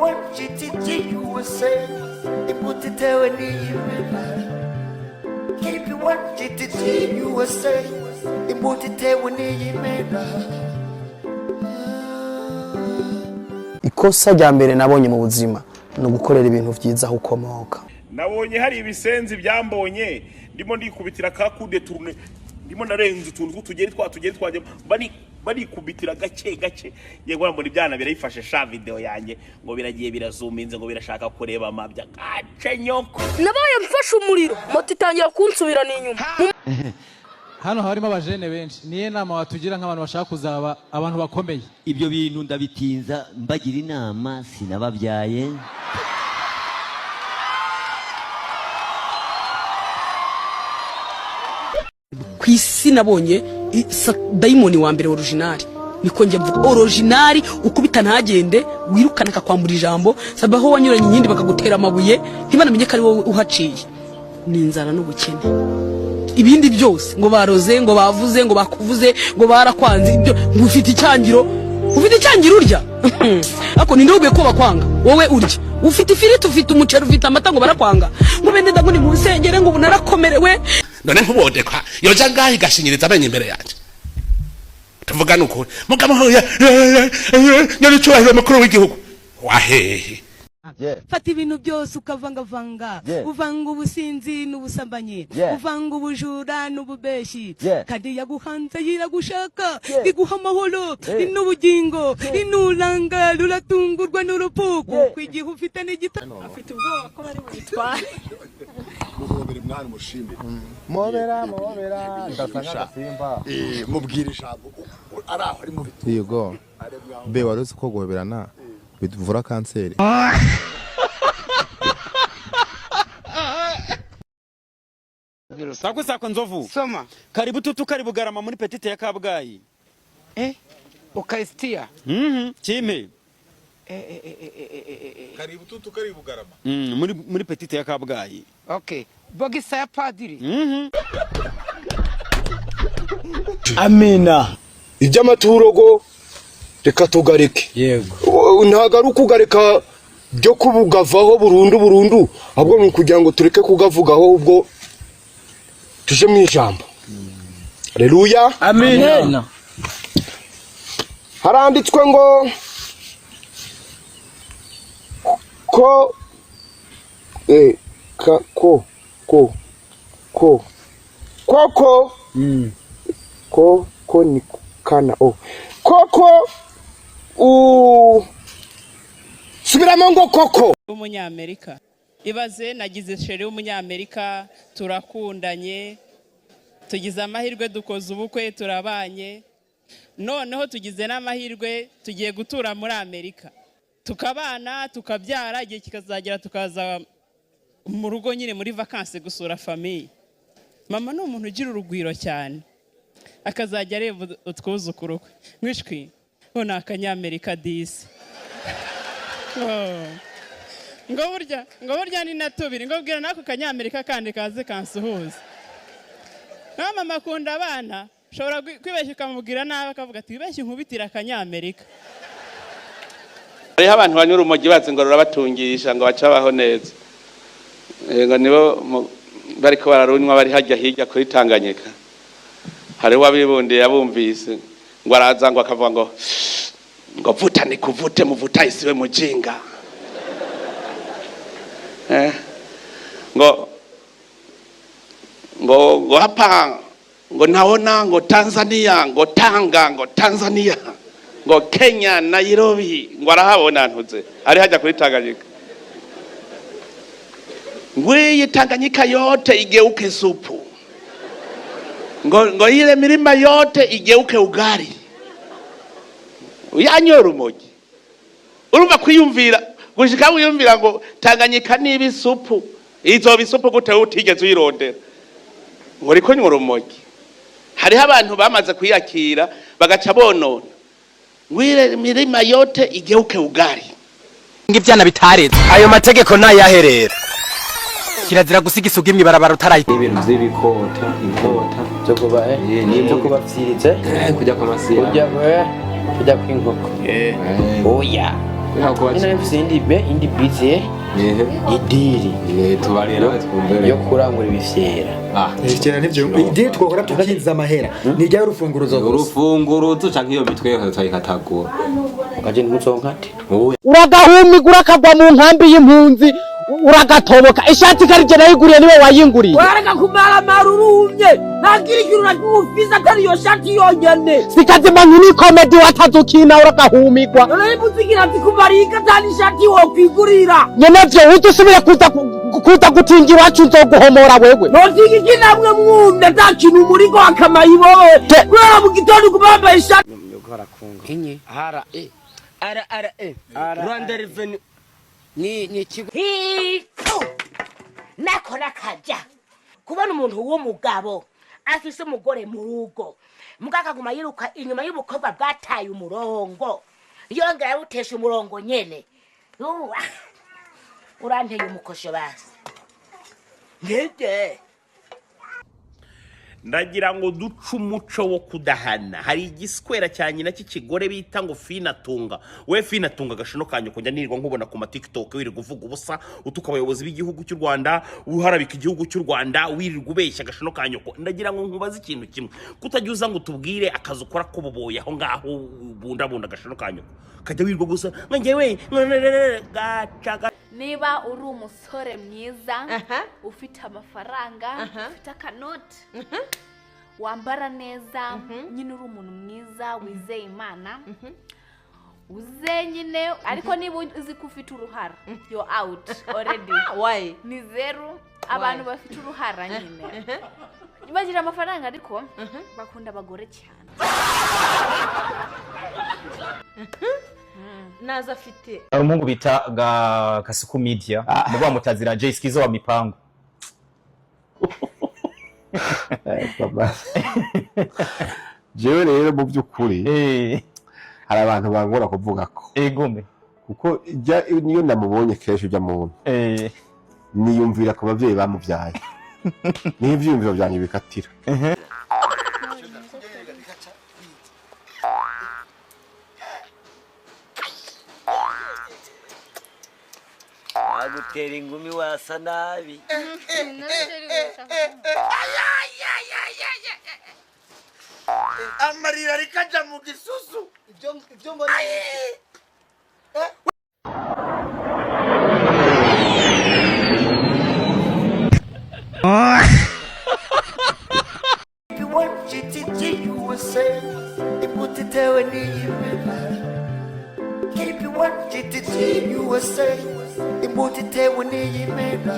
one GTG USA. Imutitewe ni imena. Keep you one GTG USA. Imutitewe ni imena. Ikosa rya mbere nabonye mu buzima no gukorera ibintu vyiza aho ukomoka. Nabonye hari ibisenzi byambonye ndimo ndikubitira ka kude turune ndimo narenze utuntu tugeri twaje bari kubitira gake yego mbona ibyana birayifashe sha video yanjye ngo biragiye birazuminze ngo birashaka kureba amabya gace nyoko nabaye mfashe umuriro moto itangira kunsubira n'inyuma. Hano harimo abajene benshi niye nama watugira nk'abantu bashaka kuzaba abantu bakomeye. Ibyo bintu ndabitinza mbagira inama sinababyaye. Kwisi nabonye daimoni wa mbere original niko njye mvuga original ukubita ntagende wirukana akakwambura ijambo sabaho wanyuranye nyindi bakagutera amabuye ntibanamenye kari wowe uhaciye n'inzara n'ubukene. Ibindi byose ngo baroze ngo bavuze ngo bakuvuze ngo barakwanze ibyo ngufite icyangiro urya ako ninde ubiye ko bakwanga wowe urya ufite ifiriti ufite umuceri ufite amata ngo barakwanga ngo bende ndaguni mu rusengere ngo bunarakomerewe none nkubodekwa yoja ngahi gashinyiriza amenye imbere yanje tuvuga nuko mugabo nyari cyuhahira makuru w'igihugu wahehe. Fata ibintu byose ukavanga uvanga ubusinzi n'ubusambanye uvanga ubujura n'ububeshi kandi yaguhanze yiragushaka iguha amahoro n'ubugingo inuranga ruratungurwa n'urupuku kwigihe ufite n'igita afite ubwoba ko bari butware mubere mwana mushimbe mobera ndasanga simba mubwira ijambo araho ari mu bitu yego be waruzi ko goberana bivura kanseri. Sako nzovu soma karibu tutu karibu garama muri petite ya Kabgayi Ukaristia chime karibu tutu karibu garama muri petite ya Kabgayi. Okay bogisa ya padiri Amina iby'amaturogo reka tugareke yego ntagaruka ugareka byo kubugavaho burundu ahubwo mu kugira ngo tureke kugavugaho ubwo tuje mu ijambo. Haleluya amen. Haranditswe ngo ko ni kana koko subiramo ngo koko umunyamerika ibaze nagize sheri w'umunyamerika turakundanye tugize amahirwe dukoze ubukwe turabanye noneho tugize n'amahirwe tugiye gutura muri Amerika tukabana tukabyara igihe kikazagera tukaza mu rugo nyine muri vacances gusura famille. Mama ni umuntu ugira urugwiro cyane akazajya areba utwuzukuru mwishwi bona akanyamerika disi ngo burya ni natubiri ngo bwira nako kanyamerika kandi kaze kansuhuza. Mama akunda abana shobora kwibeshya ukamubwira nabi akavuga ati wibeshye nkubitira akanyamerika. Hariho abantu banyura umugi bazi ngo rurabatungisha ngo bacabaho neza ngo nibo bariko bararunywa bari hajya hirya kuri Tanganyika. Hari wabibunde yabumvise ngo araza ngo akavuga ngo vuta ni kuvute muvuta isiwe mujinga ngo hapa ngo naona ngo Tanzania ngo Tanga ngo Tanzania ngo Kenya Nairobi ngo arahabona ntuze ari hajya kuri Tanganyika ngwiye Tanganyika yote igeuke supu ngo ile milima yote igeuke ugari uyanyora umugi urumva kwiyumvira gushika wiyumvira ngo Tanganyika nibi supu izo bisupu gute utigeze uyirondera ngo riko nyora umugi. Hariho abantu bamaze kwiyakira bagaca bonona ngwire milima yote igeuke ugari ngivyana bitareze ayo mategeko nayaherera kirazira gusiga isugi mwibarabara utarayi ibintu by'ibikota inkota cyo kuba n'ibyo kuba pfiritse kujya kwa masira kujya kwinkoko oya ina mfise indi bize idiri tubarira twumbere yo kurangura ibifyera ibifyera nivyo idiri twokora tukinza amahera ni rya urufunguruzo canke iyo mitwe yose twayikatagura kaje ntimuzonkate uragahumigura akagwa mu nkambi y'impunzi uragatoboka ishati karije nayiguriye niwe wayinguriye wareka kumara marurumye ntagira ikintu nakumufiza atari iyo shati yonyene sikazima nkini comedy watazukina uragahumigwa none muzikira ati kubarika tani shati wo kwigurira nyenevyo udusubire kuza gutinga iwacu nzoguhomora wewe notiki kinamwe mwumye nta kintu muriko akamayibowe kubera mu gitondo kubambaye ishati inye ara Rwanda Revenue ni kigo nakora kaja kubona umuntu w'umugabo afise umugore mu rugo mugakaguma yiruka inyuma y'ubukobwa bwataye umurongo yongera yawutesha umurongo nyene uranteye umukosho basi ngeke ndagira ngo duce umuco wo kudahana hari igiswera cyane na kikigore bita ngo Finatunga we Finatunga gashino kanyo kujya nirirwa nkubona ku TikTok wirirwa uvuga ubusa utuka abayobozi b'igihugu cy'u Rwanda uharabika igihugu cy'u Rwanda wirirwa ubeshya gashino kanyo ndagira ngo nkubaze ikintu kimwe kutajuza ngo tubwire akazi ukora kububoye aho ngaho bunda gashino kanyo kajya wirirwa gusa ngewe gacaga niba uri umusore mwiza ufite amafaranga ufite akanoti wambara neza nyine uri umuntu mwiza wizeye Imana uze nyine ariko niba uzi ko ufite uruhara you're out already why ni zero abantu bafite uruhara nyine bagira amafaranga ariko bakunda abagore cyane naza afite umuhungu bita Kasuku Media muba mutazira Jay Skizo wa mipango jewe rero mu by'ukuri hari abantu bangora kuvuga ko egome kuko niyo namubonye kenshi ujya muntu niyumvira ku bavyeyi bamuvyaye n'ivyumviro byanye bikatira agutera ingumi wasa nabi amarira rikaja mu gisusu ibyo mbona imutitewe n'iyimena